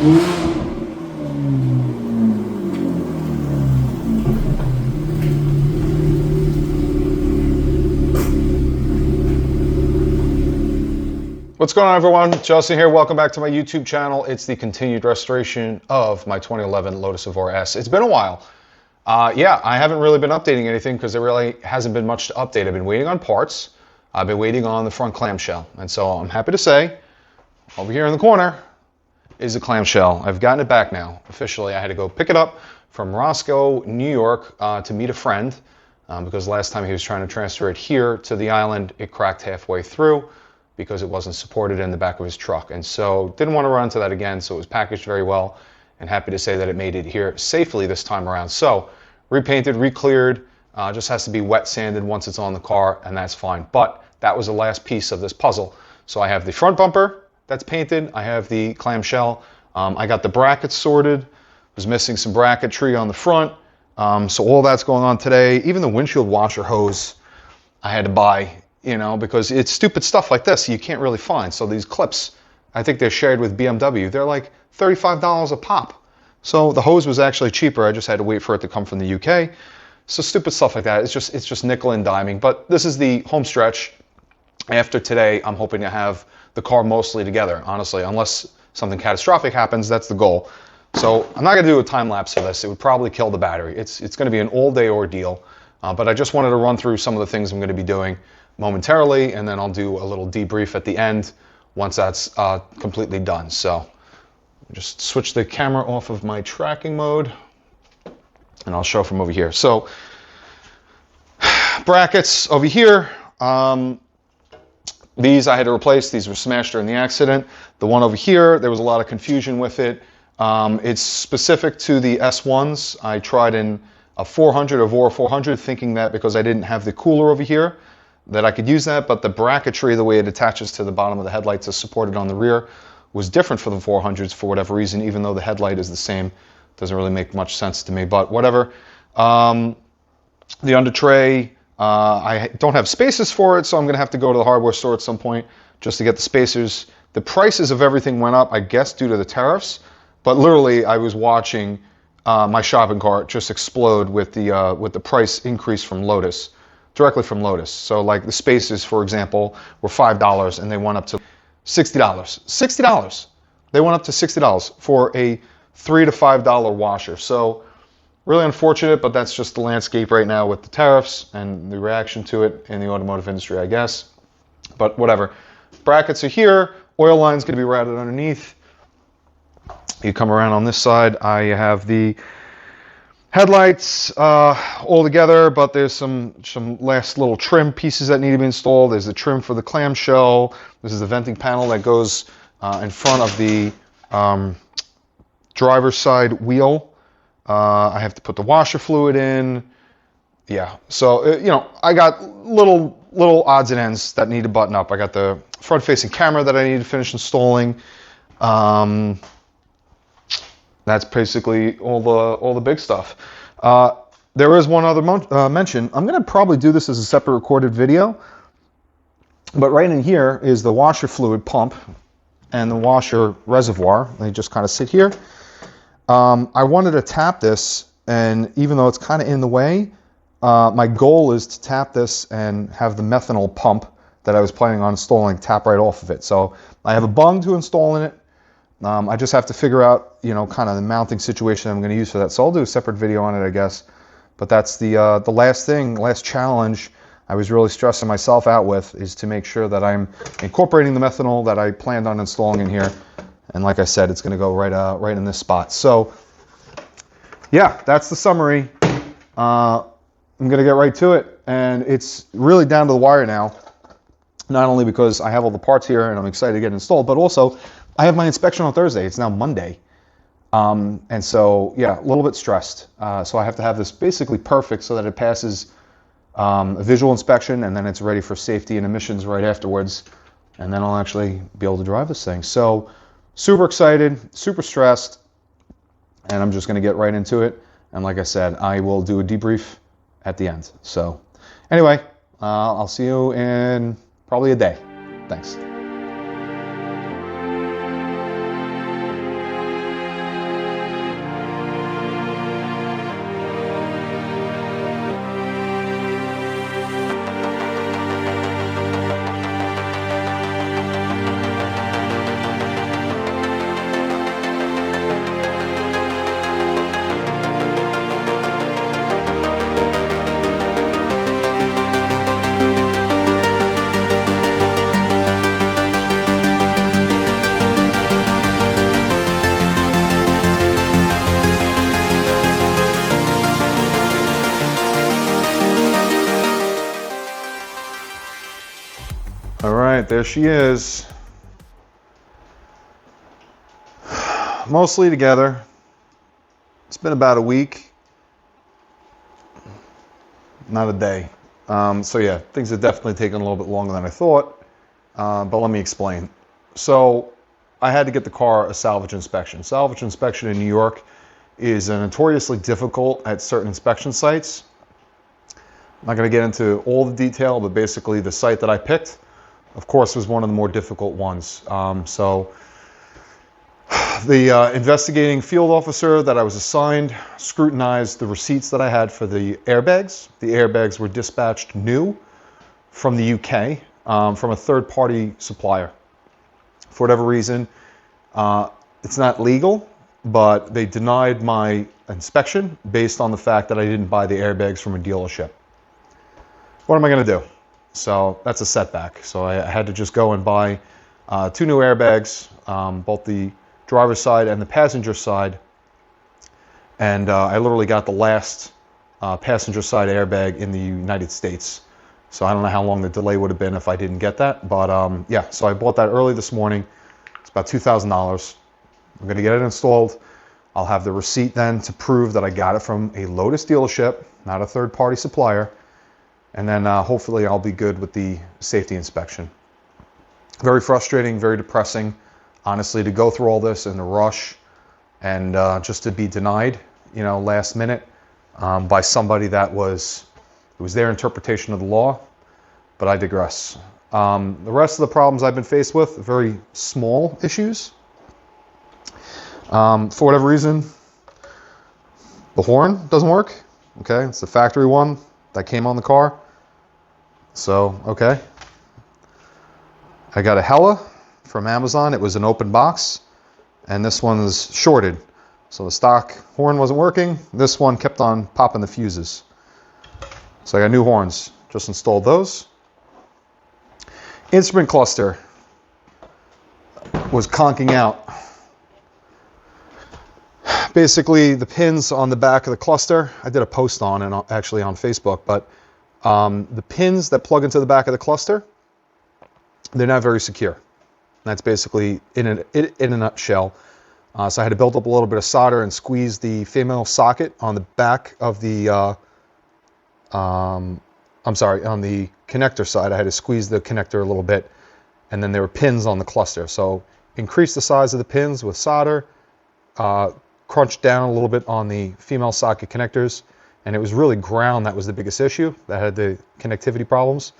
What's going on, everyone? Justin here. Welcome back to my YouTube channel. It's the continued restoration of my 2011 Lotus Evora S. It's been a while. Yeah, I haven't really been updating anything because there really hasn't been much to update. I've been waiting on parts. I've been waiting on the front clamshell. And so I'm happy to say, over here in the corner is the clamshell. I've gotten it back now, officially. I had to go pick it up from Roscoe, New York, to meet a friend because last time he was trying to transfer it here to the island, it cracked halfway through because it wasn't supported in the back of his truck. And so didn't want to run into that again, so it was packaged very well, and happy to say that it made it here safely this time around. So repainted, re-cleared, just has to be wet sanded once it's on the car, and that's fine. But that was the last piece of this puzzle. So I have the front bumper that's painted, I have the clamshell, I got the brackets sorted, was missing some bracketry on the front, so all that's going on today. Even the windshield washer hose I had to buy, you know, because it's stupid stuff like this you can't really find. So these clips, I think they're shared with BMW. They're like $35 a pop. So the hose was actually cheaper. I just had to wait for it to come from the UK. So stupid stuff like that. It's just nickel and diming. But this is the home stretch. After today, I'm hoping to have the car mostly together, honestly, unless something catastrophic happens. That's the goal. So I'm not going to do a time lapse for this. It would probably kill the battery. It's going to be an all-day ordeal. But I just wanted to run through some of the things I'm going to be doing momentarily, and then I'll do a little debrief at the end once that's completely done. So just switch the camera off of my tracking mode, and I'll show from over here. So brackets over here, these I had to replace. These were smashed during the accident. The one over here, there was a lot of confusion with it. It's specific to the S1s. I tried in a 400, Evora 400, thinking that because I didn't have the cooler over here, that I could use that, but the bracketry, the way it attaches to the bottom of the headlights is supported on the rear, was different for the 400s for whatever reason, even though the headlight is the same. Doesn't really make much sense to me, but whatever. The under tray, I don't have spacers for it, so I'm going to have to go to the hardware store at some point just to get the spacers. The prices of everything went up, I guess, due to the tariffs, but literally I was watching my shopping cart just explode with the price increase from Lotus. Directly from Lotus. So like the spacers, for example, were $5 and they went up to $60. $60. They went up to $60 for a $3 to $5 washer. So really unfortunate, but that's just the landscape right now with the tariffs and the reaction to it in the automotive industry, I guess. But whatever. Brackets are here. Oil line's going to be routed underneath. You come around on this side. I have the headlights all together, but there's some last little trim pieces that need to be installed. There's the trim for the clamshell. This is the venting panel that goes in front of the driver's side wheel. I have to put the washer fluid in. Yeah, so you know, I got little odds and ends that need to button up. I got the front-facing camera that I need to finish installing. That's basically all the big stuff. There is one other mention. I'm going to probably do this as a separate recorded video, but right in here is the washer fluid pump and the washer reservoir. They just kind of sit here. I wanted to tap this, and even though it's kind of in the way, my goal is to tap this and have the methanol pump that I was planning on installing tap right off of it. So I have a bung to install in it. I just have to figure out, you know, kind of the mounting situation I'm going to use for that. So I'll do a separate video on it, I guess. But that's the last challenge I was really stressing myself out with, is to make sure that I'm incorporating the methanol that I planned on installing in here. And like I said, it's going to go right in this spot. So yeah, that's the summary. I'm going to get right to it. And it's really down to the wire now. Not only because I have all the parts here and I'm excited to get it installed, but also I have my inspection on Thursday. It's now Monday. And so, yeah, a little bit stressed. So I have to have this basically perfect so that it passes a visual inspection, and then it's ready for safety and emissions right afterwards. And then I'll actually be able to drive this thing. So super excited, super stressed, and I'm just going to get right into it. And like I said, I will do a debrief at the end. So anyway, I'll see you in probably a day. Thanks. right, there she is. Mostly together. It's been about a week. Not a day. So yeah, things have definitely taken a little bit longer than I thought. But let me explain. So I had to get the car a salvage inspection. Salvage inspection in New York is notoriously difficult at certain inspection sites. I'm not going to get into all the detail, but basically the site that I picked, of course, was one of the more difficult ones. So the investigating field officer that I was assigned scrutinized the receipts that I had for the airbags. The airbags were dispatched new from the UK from a third-party supplier. For whatever reason, it's not legal, but they denied my inspection based on the fact that I didn't buy the airbags from a dealership. What am I going to do? So that's a setback. So I had to just go and buy 2 new airbags, both the driver's side and the passenger side. And I literally got the last passenger side airbag in the United States. So I don't know how long the delay would have been if I didn't get that. But yeah, so I bought that early this morning. It's about $2,000. I'm going to get it installed. I'll have the receipt then to prove that I got it from a Lotus dealership, not a third-party supplier. And then hopefully I'll be good with the safety inspection. Very frustrating, very depressing, honestly, to go through all this in the rush and just to be denied, last minute by somebody that it was their interpretation of the law. But I digress. The rest of the problems I've been faced with, very small issues. For whatever reason, the horn doesn't work. Okay, it's the factory one that came on the car. So, okay. I got a Hella from Amazon. It was an open box, and this one is shorted. So the stock horn wasn't working. This one kept on popping the fuses. So I got new horns. Just installed those. Instrument cluster was conking out. Basically, the pins on the back of the cluster, I did a post on and actually on Facebook, but the pins that plug into the back of the cluster, they're not very secure. That's basically in a nutshell. So I had to build up a little bit of solder and squeeze the female socket on the back of the, on the connector side. I had to squeeze the connector a little bit, and then there were pins on the cluster. So increase the size of the pins with solder, crunched down a little bit on the female socket connectors, and it was really ground that was the biggest issue that had the connectivity problems.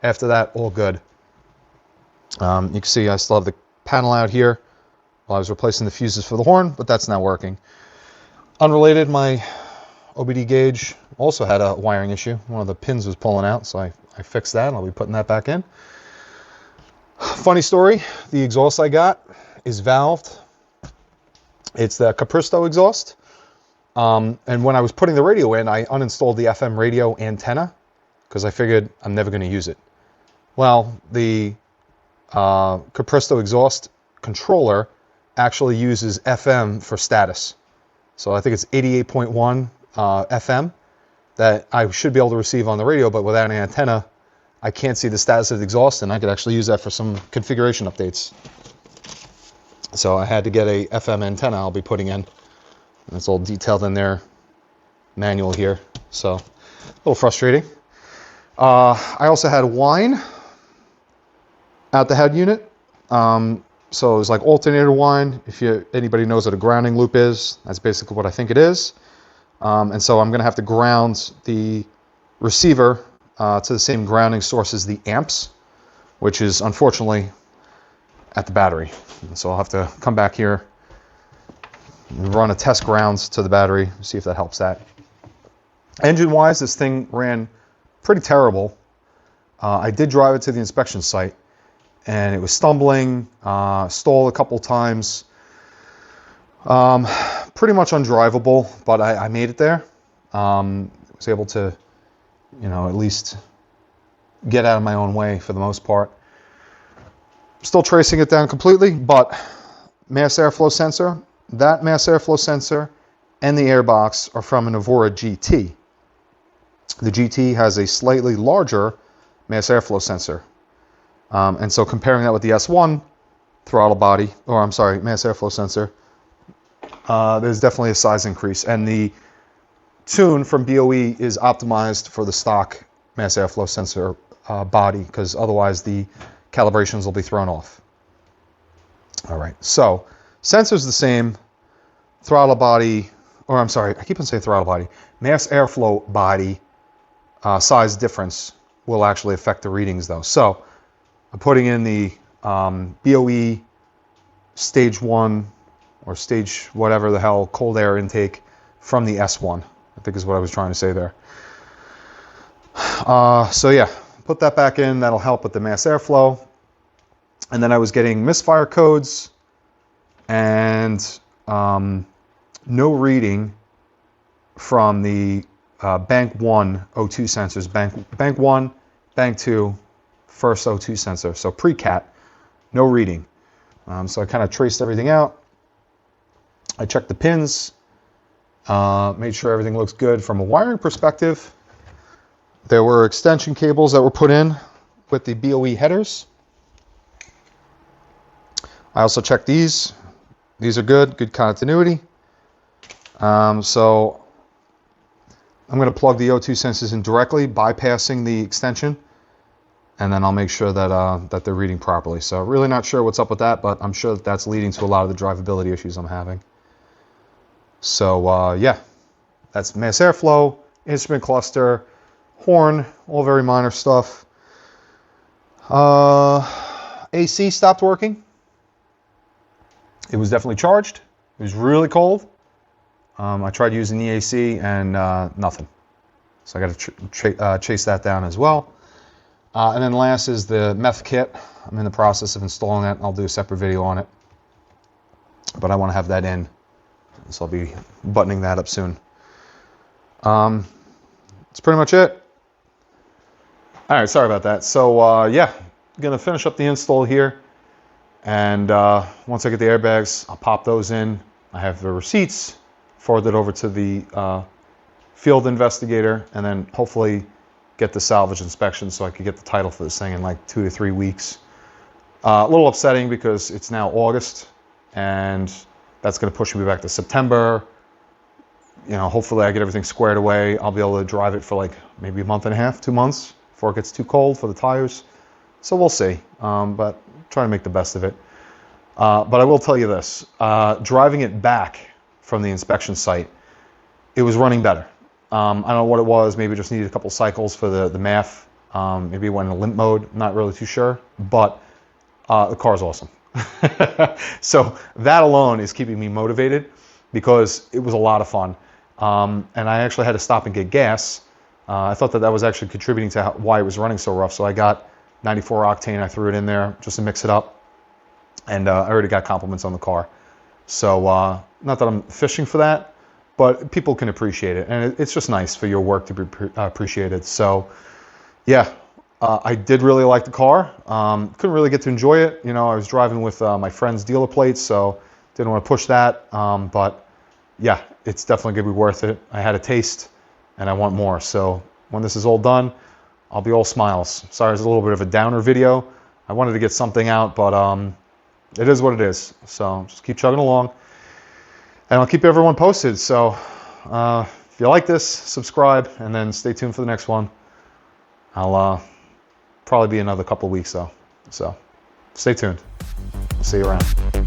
After that, all good. You can see I still have the panel out here while I was replacing the fuses for the horn, but that's not working. Unrelated, my OBD gauge also had a wiring issue. One of the pins was pulling out, so I fixed that, and I'll be putting that back in. Funny story, the exhaust I got is valved. It's the Capristo exhaust. And when I was putting the radio in, I uninstalled the FM radio antenna because I figured I'm never going to use it. Well, the Capristo exhaust controller actually uses FM for status. So I think it's 88.1 FM that I should be able to receive on the radio, but without an antenna, I can't see the status of the exhaust, and I could actually use that for some configuration updates. So I had to get a FM antenna I'll be putting in. And it's all detailed in their manual here. So a little frustrating. I also had wine out the head unit. So it was like alternator wine. If anybody knows what a grounding loop is, that's basically what I think it is. And so I'm going to have to ground the receiver to the same grounding source as the amps, which is unfortunately at the battery. And so I'll have to come back here and run a test grounds to the battery, see if that helps that. Engine-wise, this thing ran pretty terrible. I did drive it to the inspection site, and it was stumbling, stalled a couple times. Pretty much undrivable, but I made it there. Was able to, at least get out of my own way for the most part. Still tracing it down completely, but mass airflow sensor, that mass airflow sensor and the airbox are from an Evora GT. The GT has a slightly larger mass airflow sensor. And so comparing that with the S1 throttle body, or I'm sorry, mass airflow sensor, there's definitely a size increase. And the tune from BOE is optimized for the stock mass airflow sensor body, because otherwise the calibrations will be thrown off. All right, so sensor's the same, throttle body, or I'm sorry, I keep on saying throttle body, mass airflow body size difference will actually affect the readings though. So I'm putting in the BOE stage 1 or stage whatever the hell cold air intake from the S1, I think is what I was trying to say there. So yeah, put that back in, that'll help with the mass airflow. And then I was getting misfire codes and no reading from the bank 1 O2 sensors, bank 1, bank 2, first O2 sensor, so pre-cat, no reading. So I kind of traced everything out. I checked the pins, made sure everything looks good from a wiring perspective. There were extension cables that were put in with the BOE headers. I also checked these. These are good continuity. So I'm going to plug the O2 sensors in directly, bypassing the extension, and then I'll make sure that that they're reading properly. So really not sure what's up with that, but I'm sure that that's leading to a lot of the drivability issues I'm having. So yeah, that's mass airflow, instrument cluster, horn, all very minor stuff. AC stopped working. It was definitely charged. It was really cold. I tried using the AC and nothing. So I got to chase that down as well. And then last is the meth kit. I'm in the process of installing that. I'll do a separate video on it. But I want to have that in. So I'll be buttoning that up soon. That's pretty much it. All right, sorry about that. So yeah, I'm going to finish up the install here. And once I get the airbags, I'll pop those in. I have the receipts, forward it over to the field investigator, and then hopefully get the salvage inspection so I could get the title for this thing in like 2 to 3 weeks. A little upsetting because it's now August, and that's going to push me back to September. You know, hopefully I get everything squared away. I'll be able to drive it for like maybe a month and a half, 2 months, before it gets too cold for the tires. So we'll see, but try to make the best of it. But I will tell you this, driving it back from the inspection site, it was running better. I don't know what it was, maybe it just needed a couple cycles for the math. Maybe it went in limp mode, I'm not really too sure, but the car's awesome. So that alone is keeping me motivated because it was a lot of fun. And I actually had to stop and get gas. I thought that that was actually contributing to why it was running so rough. So I got 94 octane, I threw it in there just to mix it up. And I already got compliments on the car. So not that I'm fishing for that, but people can appreciate it. And it's just nice for your work to be appreciated. So yeah, I did really like the car. Couldn't really get to enjoy it. You know, I was driving with my friend's dealer plates, so didn't want to push that. But yeah, it's definitely going to be worth it. I had a taste and I want more. So when this is all done, I'll be all smiles. Sorry, it's a little bit of a downer video. I wanted to get something out, but it is what it is. So just keep chugging along. And I'll keep everyone posted. So if you like this, subscribe, and then stay tuned for the next one. I'll probably be another couple of weeks though. So stay tuned. See you around.